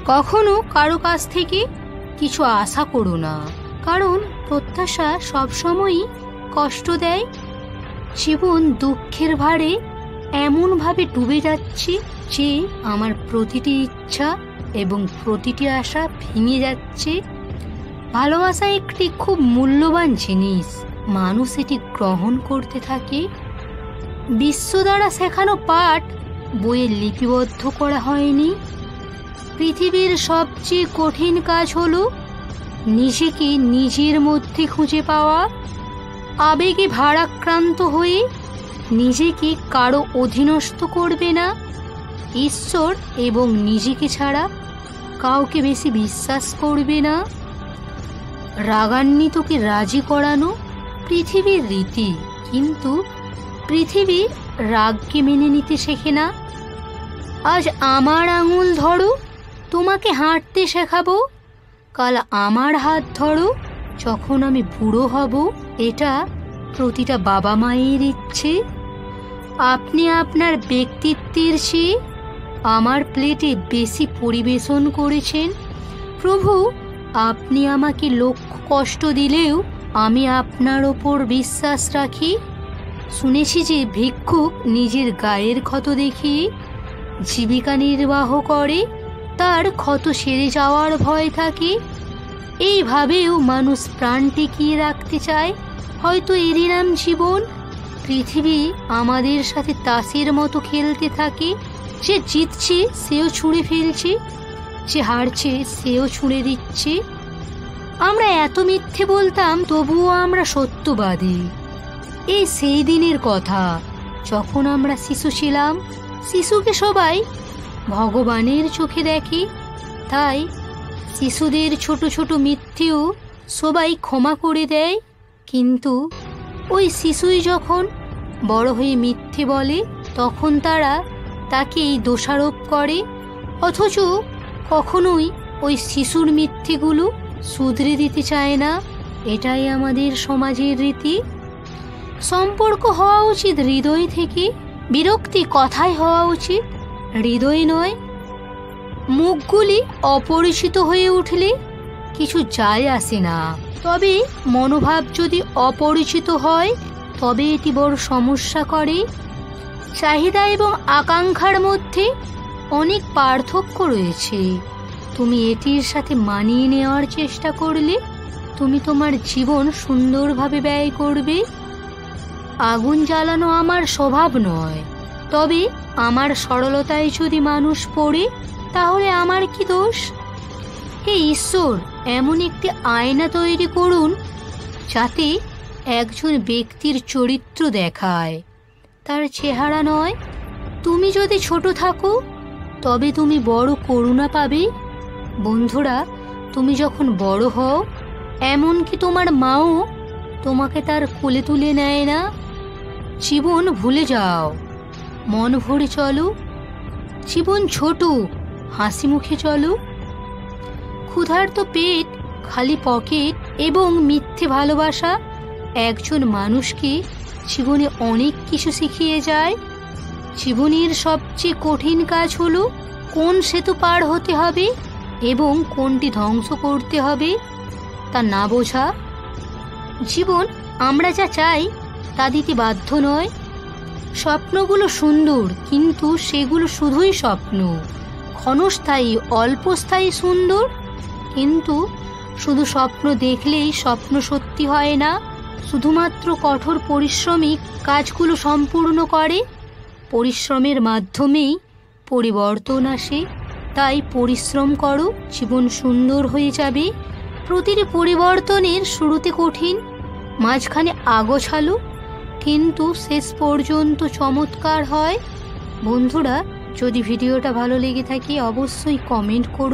কখনো কারো কাছ থেকে কিছু আশা করো না, কারণ প্রত্যাশা সবসময়ই কষ্ট দেয়। জীবন দুঃখের ভারে এমনভাবে ডুবে যাচ্ছে যে আমার প্রতিটি ইচ্ছা এবং প্রতিটি আশা ভেঙে যাচ্ছে। ভালোবাসা একটি খুব মূল্যবান জিনিস, মানুষ এটি গ্রহণ করতে থাকে। বিশ্ব দ্বারা শেখানো পাঠ বইয়ে লিপিবদ্ধ করা হয়নি। পৃথিবীর সবচেয়ে কঠিন কাজ হলো নিজেকে নিজের মধ্যে খুঁজে পাওয়া। আবেগে ভারাক্রান্ত হয়ে নিজেকে কারো অধীনস্থ করবে না। ঈশ্বর এবং নিজেকে ছাড়া কাউকে বেশি বিশ্বাস করবে না। রাগান্বিতকে রাজি করানো পৃথিবীর রীতি, কিন্তু পৃথিবী রাগকে মেনে নিতে শেখে না। আজ আমার আঙুল ধরো, তোমাকে হাঁটতে শেখাবো। কাল আমার হাত ধরো, যখন আমি বুড়ো হব। এটা প্রতিটা বাবা মায়ের ইচ্ছে। আপনি আপনার ব্যক্তিত্বের চেয়ে আমার প্লেটে বেশি পরিবেশন করেছেন। প্রভু, আপনি আমাকে লক্ষ কষ্ট দিলেও আমি আপনার ওপর বিশ্বাস রাখি। শুনেছি যে ভিক্ষুক নিজের গায়ের ক্ষত দেখিয়ে জীবিকা নির্বাহ করে, তার ক্ষত সেরে যাওয়ার ভয় থাকে। এইভাবেও মানুষ প্রাণ টিকিয়ে রাখতে চায়, হয়তো এরই নাম জীবন। পৃথিবী আমাদের সাথে তাসের মতো খেলতে থাকে। যে জিতছে সেও ছুঁড়ে ফেলছে, যে হারছে সেও ছুঁড়ে দিচ্ছে। আমরা এত মিথ্যে বলতাম, তবুও আমরা সত্যবাদী। এই সেই দিনের কথা যখন আমরা শিশু ছিলাম। শিশুকে সবাই ভগবানের চোখে দেখে, তাই শিশুদের ছোট ছোট মিথ্যেও সবাই ক্ষমা করে দেয়। কিন্তু ওই শিশুই যখন বড় হয়ে মিথ্যে বলে, তখন তারা তাকেই দোষারোপ করে, অথচ কখনোই ওই শিশুর মিথ্যেগুলো শুধরে দিতে চায় না। এটাই আমাদের সমাজের রীতি। সম্পর্ক হওয়া উচিত হৃদয় থেকে, বিরক্তি কথায় হওয়া উচিত, হৃদয় নয়। মুখগুলি অপরিচিত হয়ে উঠলে কিছু যায় আসে না, তবে মনোভাব যদি অপরিচিত হয় তবে এটি বড় সমস্যা করে। চাহিদা এবং আকাঙ্ক্ষার মধ্যে অনেক পার্থক্য রয়েছে। তুমি এটির সাথে মানিয়ে নেওয়ার চেষ্টা করলে তুমি তোমার জীবন সুন্দরভাবে ব্যয় করবে। আগুন জ্বালানো আমার স্বভাব নয়, তবে আমার সরলতায় যদি মানুষ পড়ে তাহলে আমার কি দোষ? হে ঈশ্বর, এমন একটি আয়না তৈরি করুন যাতে একজন ব্যক্তির চরিত্র দেখায়, তার চেহারা নয়। তুমি যদি ছোট থাকো তবে তুমি বড় করুণা পাবে। বন্ধুরা, তুমি যখন বড় হও, এমনকি তোমার মাও তোমাকে তার কোলে তুলে নেয় না। জীবন ভুলে যাও, মন ভরে চলো। জীবন ছোট, হাসি মুখে চলো। ক্ষুধার্ত পেট, খালি পকেট এবং মিথ্যে ভালোবাসা একজন মানুষকে জীবনে অনেক কিছু শিখিয়ে যায়। জীবনের সবচেয়ে কঠিন কাজ হলো কোন সেতু পার হতে হবে এবং কোনটি ধ্বংস করতে হবে তা না বোঝা। জীবন আমরা যা চাই তা দিতে বাধ্য নয়। স্বপ্নগুলো সুন্দর, কিন্তু সেগুলো শুধুই স্বপ্ন। ক্ষণস্থায়ী, অল্পস্থায়ী সুন্দর, কিন্তু শুধু স্বপ্ন দেখলেই স্বপ্ন সত্যি হয় না। শুধুমাত্র কঠোর পরিশ্রমিক কাজগুলো সম্পূর্ণ করে। পরিশ্রমের মাধ্যমেই পরিবর্তন আসে। তাই পরিশ্রম করো, জীবন সুন্দর হয়ে যাবে। প্রতিটি পরিবর্তনের শুরুতে কঠিন, মাঝখানে আগোছালো, কিন্তু শেষ পর্যন্ত চমৎকার হয়। বন্ধুরা, যদি ভিডিওটা ভালো লেগে থাকে অবশ্যই কমেন্ট করুন।